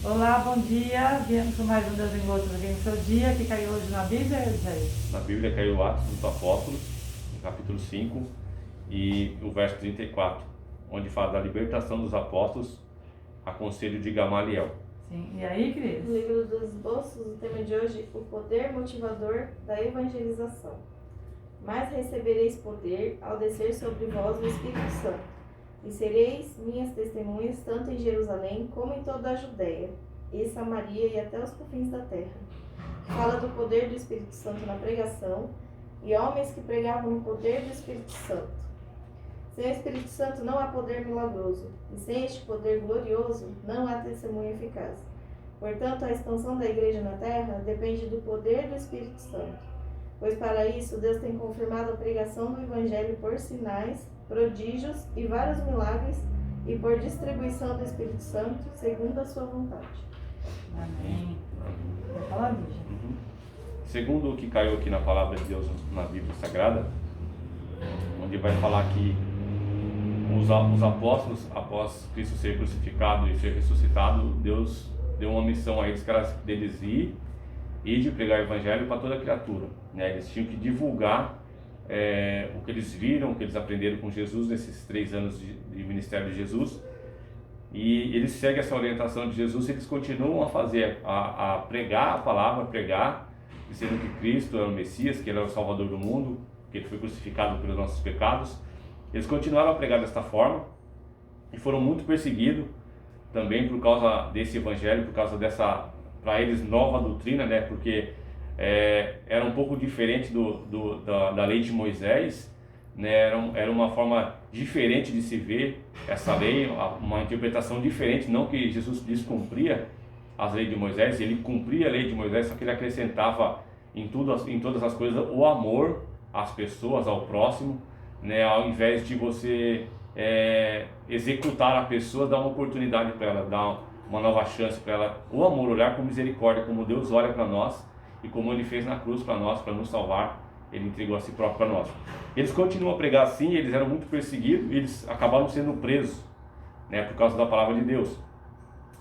Olá, bom dia. Viemos com mais um Deus em Gotas aqui no seu dia, que caiu hoje na Bíblia, Jair? Na Bíblia caiu Atos dos Apóstolos, no capítulo 5, e o verso 34, onde fala da libertação dos apóstolos a conselho de Gamaliel. Sim, e aí, Cris? No livro dos esboços, o tema de hoje, o poder motivador da evangelização. Mas recebereis poder ao descer sobre vós o Espírito Santo, e sereis minhas testemunhas tanto em Jerusalém como em toda a Judéia, e Samaria e até os confins da terra. Fala do poder do Espírito Santo na pregação, e homens que pregavam no poder do Espírito Santo. Sem o Espírito Santo não há poder milagroso, e sem este poder glorioso não há testemunho eficaz. Portanto, a expansão da igreja na terra depende do poder do Espírito Santo, pois para isso Deus tem confirmado a pregação do Evangelho por sinais, prodígios e vários milagres, e por distribuição do Espírito Santo, segundo a sua vontade. Amém. Vai falar, Lígia? Segundo o que caiu aqui na palavra de Deus na Bíblia Sagrada, onde vai falar que os apóstolos, após Cristo ser crucificado e ser ressuscitado, Deus deu uma missão a eles, que era deles ir de pregar o Evangelho para toda criatura, né? Eles tinham que divulgar o que eles viram, o que eles aprenderam com Jesus nesses 3 anos de ministério de Jesus, e eles seguem essa orientação de Jesus. Eles continuam a fazer, a pregar a palavra, dizendo que Cristo é o Messias, que Ele é o Salvador do mundo, que Ele foi crucificado pelos nossos pecados. Eles continuaram a pregar desta forma e foram muito perseguidos também por causa desse Evangelho, por causa dessa, para eles, nova doutrina, né? Porque era um pouco diferente da lei de Moisés, né? Era uma forma diferente de se ver essa lei, uma interpretação diferente. Não que Jesus descumpria as leis de Moisés, ele cumpria a lei de Moisés, só que ele acrescentava em todas as coisas o amor às pessoas, ao próximo, né? Ao invés de você executar a pessoa, dar uma oportunidade para ela, dar uma nova chance para ela, o amor, olhar com misericórdia, como Deus olha para nós e como Ele fez na cruz para nós, para nos salvar. Ele entregou a si próprio para nós. Eles continuam a pregar assim, eles eram muito perseguidos, eles acabaram sendo presos, né, por causa da palavra de Deus.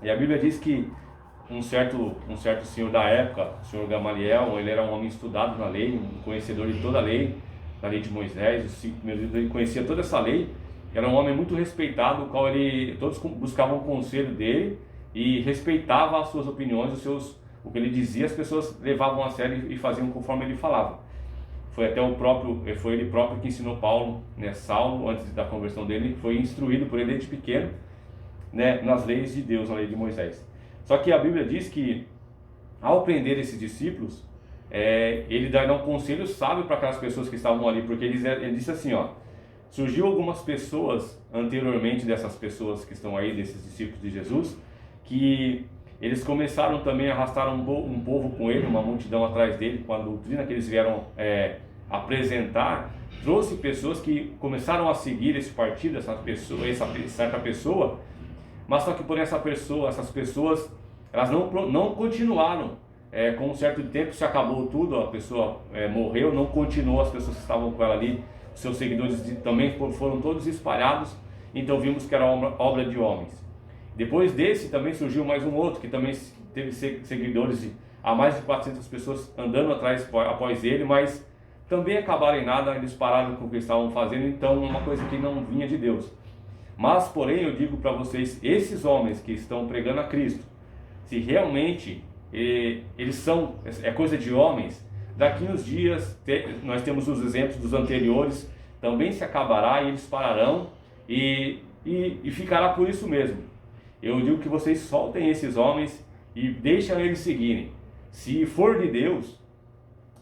E a Bíblia diz que um certo senhor da época, o senhor Gamaliel, ele era um homem estudado na lei, um conhecedor de toda a lei, da lei de Moisés, os 5 primeiros livros, ele conhecia toda essa lei. Era um homem muito respeitado, o qual todos buscavam o conselho dele e respeitava as suas opiniões, o que ele dizia, as pessoas levavam a sério e faziam conforme ele falava. Foi ele próprio que ensinou Paulo, né? Saulo, antes da conversão dele, foi instruído por ele desde pequeno, né, nas leis de Deus, na lei de Moisés. Só que a Bíblia diz que, ao prender esses discípulos, ele dá um conselho sábio para aquelas pessoas que estavam ali, porque ele disse assim, ó: surgiu algumas pessoas anteriormente dessas pessoas que estão aí, desses discípulos de Jesus, que eles começaram também a arrastar um povo com ele, uma multidão atrás dele, com a doutrina que eles vieram apresentar. Trouxe pessoas que começaram a seguir esse partido, essa certa pessoa, mas só que por essas pessoas, elas não continuaram. Com um certo tempo se acabou tudo, a pessoa morreu, não continuou, as pessoas que estavam com ela ali, seus seguidores também foram todos espalhados. Então vimos que era obra de homens. Depois desse também surgiu mais um outro, que também teve seguidores, há mais de 400 pessoas andando após ele, mas também acabaram em nada, eles pararam com o que estavam fazendo. Então uma coisa que não vinha de Deus. Mas porém eu digo para vocês, esses homens que estão pregando a Cristo, se realmente eles são coisa de homens, daqui uns dias nós temos os exemplos dos anteriores, também se acabará e eles pararão e ficará por isso mesmo. Eu digo que vocês soltem esses homens e deixem eles seguirem. Se for de Deus,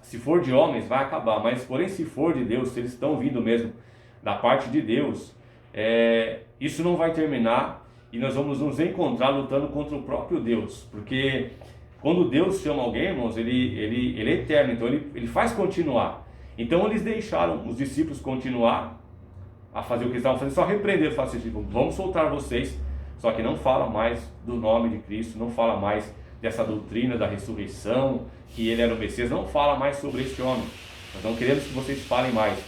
se for de homens, vai acabar. Mas porém, se for de Deus, se eles estão vindo mesmo da parte de Deus, isso não vai terminar e nós vamos nos encontrar lutando contra o próprio Deus. Porque quando Deus chama alguém, irmãos, ele é eterno, então ele faz continuar. Então eles deixaram os discípulos continuar a fazer o que eles estavam fazendo, só repreenderam, falaram assim: vamos soltar vocês. Só que não fala mais do nome de Cristo, não fala mais dessa doutrina da ressurreição, que ele era o Messias, não fala mais sobre este homem. Nós não queremos que vocês falem mais.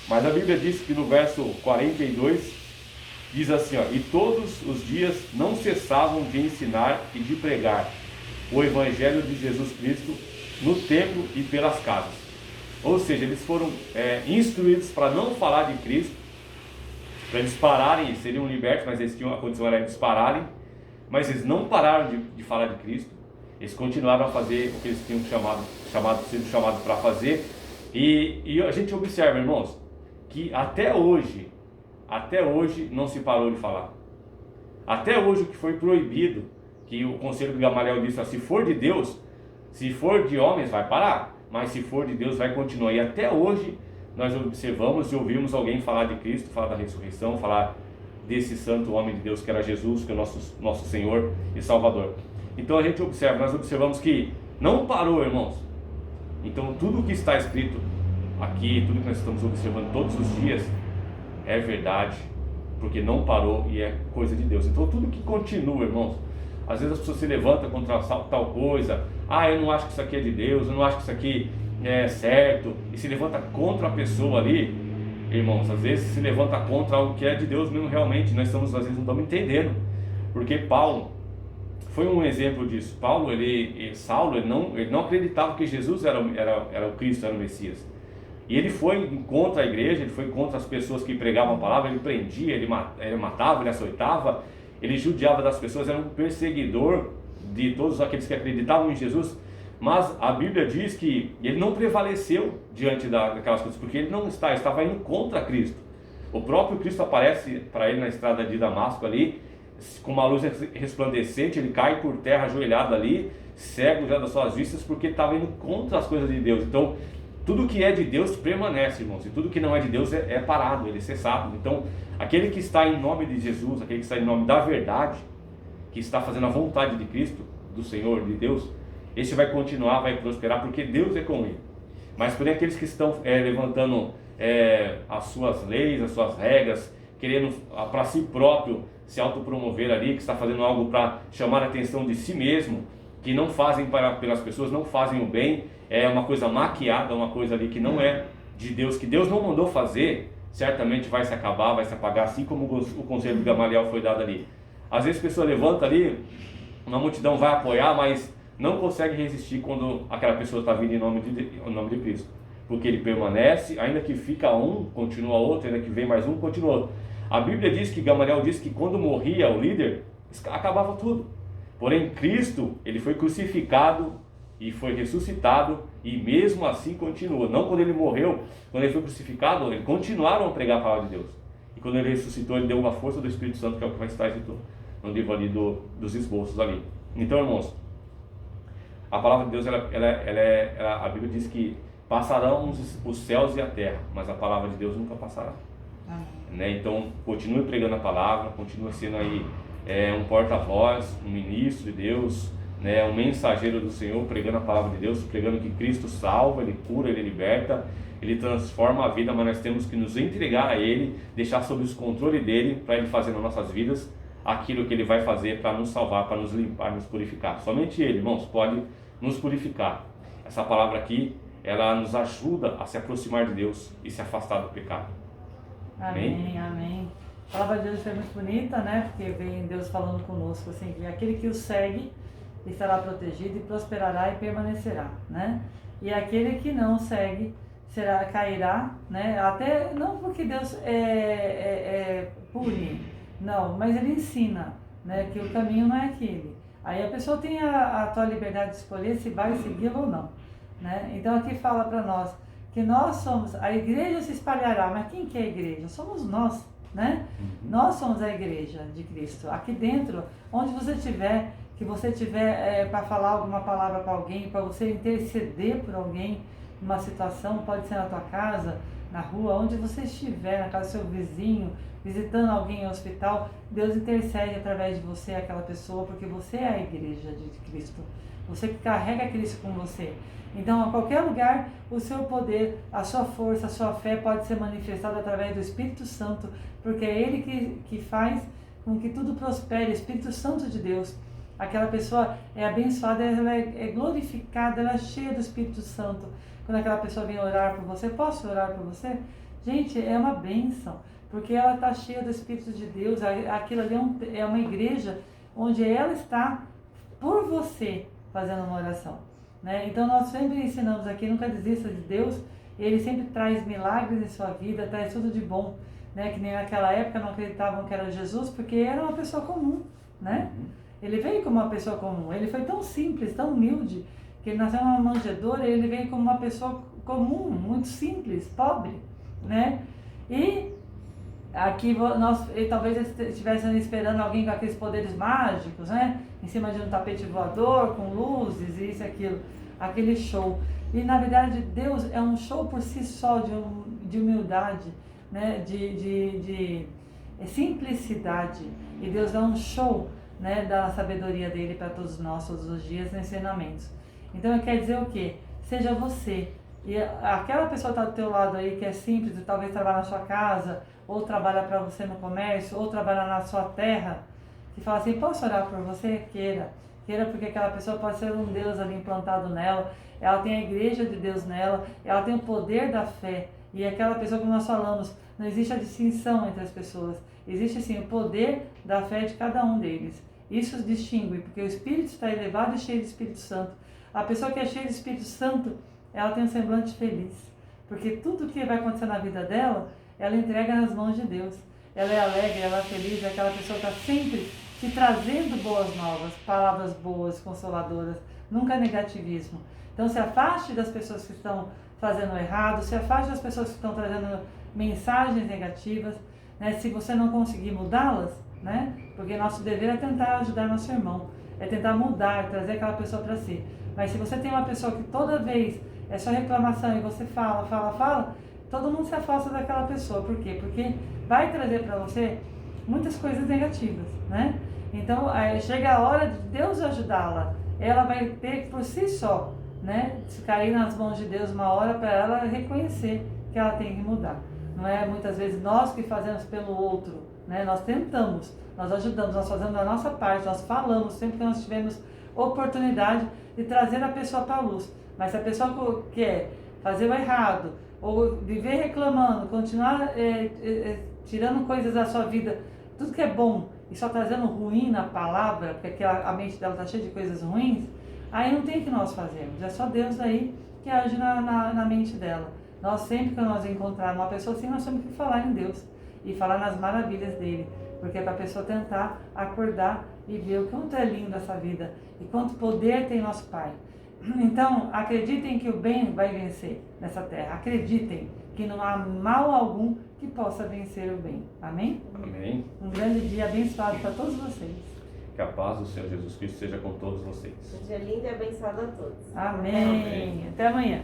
Mas a Bíblia diz que no verso 42, diz assim, ó, e todos os dias não cessavam de ensinar e de pregar o Evangelho de Jesus Cristo no templo e pelas casas. Ou seja, eles foram instruídos para não falar de Cristo, para eles pararem, eles seriam libertos, mas eles tinham a condição era eles pararem, mas eles não pararam de falar de Cristo, eles continuaram a fazer o que eles tinham sido chamados para fazer, e a gente observa, irmãos, que até hoje não se parou de falar. Até hoje o que foi proibido, que o conselho de Gamaliel disse, se for de Deus, se for de homens vai parar, mas se for de Deus vai continuar. E até hoje nós observamos e ouvimos alguém falar de Cristo, falar da ressurreição, falar desse santo homem de Deus que era Jesus, que é o nosso Senhor e Salvador. Então a gente observa, nós observamos que não parou, irmãos. Então tudo que está escrito aqui, tudo que nós estamos observando todos os dias é verdade, porque não parou e é coisa de Deus. Então tudo que continua, irmãos, às vezes as pessoas se levantam contra tal coisa, eu não acho que isso aqui é de Deus, eu não acho que isso aqui é certo, e se levanta contra a pessoa ali, irmãos, às vezes se levanta contra algo que é de Deus mesmo, realmente, às vezes não estamos entendendo, porque Paulo foi um exemplo disso. Saulo, ele não acreditava que Jesus era o Cristo, era o Messias, e ele foi contra a igreja, ele foi contra as pessoas que pregavam a palavra, ele prendia, ele matava, ele açoitava, ele judiava das pessoas, era um perseguidor de todos aqueles que acreditavam em Jesus. Mas a Bíblia diz que ele não prevaleceu diante daquelas coisas, porque ele estava indo contra Cristo. O próprio Cristo aparece para ele na estrada de Damasco ali, com uma luz resplandecente, ele cai por terra ajoelhado ali, cego já das suas vistas, porque estava indo contra as coisas de Deus. Então, tudo que é de Deus permanece, irmãos, e tudo que não é de Deus é parado, ele é cessado. Então, aquele que está em nome de Jesus, aquele que está em nome da verdade, que está fazendo a vontade de Cristo, do Senhor, de Deus, esse vai continuar, vai prosperar, porque Deus é com ele. Mas porém aqueles que estão levantando as suas leis, as suas regras, querendo para si próprio se autopromover ali, que está fazendo algo para chamar a atenção de si mesmo, que não fazem pelas pessoas, não fazem o bem, é uma coisa maquiada, uma coisa ali que não é de Deus, que Deus não mandou fazer, certamente vai se acabar, vai se apagar, assim como o conselho de Gamaliel foi dado ali. Às vezes a pessoa levanta ali, uma multidão vai apoiar, mas não consegue resistir quando aquela pessoa está vindo em nome de Cristo, porque ele permanece, ainda que fica um, continua outro, ainda que vem mais um, continua outro. A Bíblia diz que Gamaliel diz que quando morria o líder, acabava tudo. Porém Cristo, ele foi crucificado e foi ressuscitado, e mesmo assim continua. Não quando ele morreu, quando ele foi crucificado, eles continuaram a pregar a palavra de Deus. E quando ele ressuscitou, ele deu uma força do Espírito Santo, que é o que vai estar escrito no livro ali dos esboços ali. Então, irmãos, a palavra de Deus, a Bíblia diz que passarão os céus e a terra, mas a palavra de Deus nunca passará. Né? Então, continue pregando a palavra, continue sendo aí um porta-voz, um ministro de Deus, né? Um mensageiro do Senhor, pregando a palavra de Deus, pregando que Cristo salva, Ele cura, Ele liberta, Ele transforma a vida, mas nós temos que nos entregar a Ele, deixar sob os controles dEle, para Ele fazer nas nossas vidas aquilo que Ele vai fazer para nos salvar, para nos limpar, nos purificar. Somente Ele, irmãos, pode nos purificar. Essa palavra aqui, ela nos ajuda a se aproximar de Deus e se afastar do pecado. Amém, amém. A palavra de Deus foi muito bonita, né? Porque vem Deus falando conosco, assim, que aquele que o segue estará protegido e prosperará e permanecerá, né? E aquele que não segue cairá, né? Até não porque Deus pune, não, mas Ele ensina, né? Que o caminho não é aquele. Aí a pessoa tem a tua liberdade de escolher se vai segui-lo ou não, né? Então aqui fala para nós que nós somos, a igreja se espalhará, mas quem que é a igreja? Somos nós, né? Nós somos a igreja de Cristo. Aqui dentro, onde você estiver, que você tiver para falar alguma palavra para alguém, para você interceder por alguém numa situação, pode ser na tua casa, na rua, onde você estiver, na casa do seu vizinho, visitando alguém em hospital, Deus intercede através de você, aquela pessoa, porque você é a igreja de Cristo. Você que carrega Cristo com você. Então, a qualquer lugar, o seu poder, a sua força, a sua fé pode ser manifestada através do Espírito Santo, porque é Ele que faz com que tudo prospere, o Espírito Santo de Deus. Aquela pessoa é abençoada, ela é glorificada, ela é cheia do Espírito Santo. Quando aquela pessoa vem orar por você, posso orar por você? Gente, é uma bênção. porque ela está cheia do Espírito de Deus. Aquilo ali é uma igreja onde ela está por você fazendo uma oração, né? Então nós sempre ensinamos aqui, nunca desista de Deus. Ele sempre traz milagres em sua vida, traz tudo de bom, né? Que nem naquela época não acreditavam que era Jesus, porque era uma pessoa comum, né? Ele veio como uma pessoa comum, ele foi tão simples, tão humilde, que ele nasceu numa manjedoura e ele veio como uma pessoa comum, muito simples, pobre, né? E aqui talvez eles estivessem esperando alguém com aqueles poderes mágicos, né? Em cima de um tapete voador, com luzes, isso e aquilo, aquele show. E na verdade Deus é um show por si só de humildade, né? de simplicidade. E Deus dá um show, né? Da sabedoria dele para todos nós, todos os dias, nos ensinamentos. Então quer dizer o quê? Seja você. E aquela pessoa que está do teu lado aí, que é simples, talvez trabalha na sua casa, ou trabalha para você no comércio, ou trabalha na sua terra, que fala assim, posso orar por você? Queira porque aquela pessoa pode ser um Deus ali implantado nela, ela tem a igreja de Deus nela, ela tem o poder da fé, e aquela pessoa, como nós falamos, não existe a distinção entre as pessoas, existe sim o poder da fé de cada um deles. Isso os distingue, porque o Espírito está elevado e cheio do Espírito Santo. A pessoa que é cheia do Espírito Santo, ela tem um semblante feliz, porque tudo que vai acontecer na vida dela, ela entrega nas mãos de Deus. Ela é alegre, ela é feliz, é aquela pessoa que está sempre te trazendo boas novas, palavras boas, consoladoras, nunca negativismo. Então se afaste das pessoas que estão fazendo errado, se afaste das pessoas que estão trazendo mensagens negativas, né? Se você não conseguir mudá-las, né? Porque nosso dever é tentar ajudar nosso irmão, é tentar mudar, trazer aquela pessoa para si. Mas se você tem uma pessoa que toda vez é só reclamação e você fala, todo mundo se afasta daquela pessoa. Por quê? Porque vai trazer para você muitas coisas negativas, né? Então, chega a hora de Deus ajudá-la. Ela vai ter por si só, né? Se cair nas mãos de Deus uma hora para ela reconhecer que ela tem que mudar. Não é muitas vezes nós que fazemos pelo outro, né? Nós tentamos, nós ajudamos, nós fazemos a nossa parte, nós falamos sempre que nós tivemos oportunidade de trazer a pessoa para a luz. Mas se a pessoa quer fazer o errado, ou viver reclamando, continuar tirando coisas da sua vida, tudo que é bom, e só trazendo ruim na palavra, porque a mente dela está cheia de coisas ruins, aí não tem o que nós fazemos. É só Deus aí que age na mente dela. Nós sempre que nós encontrarmos uma pessoa assim, nós temos que falar em Deus e falar nas maravilhas dele, porque é para a pessoa tentar acordar e ver o quanto é lindo essa vida e quanto poder tem nosso Pai. Então, acreditem que o bem vai vencer nessa terra. Acreditem que não há mal algum que possa vencer o bem. Amém? Amém. Um grande dia abençoado para todos vocês. Que a paz do Senhor Jesus Cristo seja com todos vocês. Um dia lindo e abençoado a todos. Amém. Até amanhã.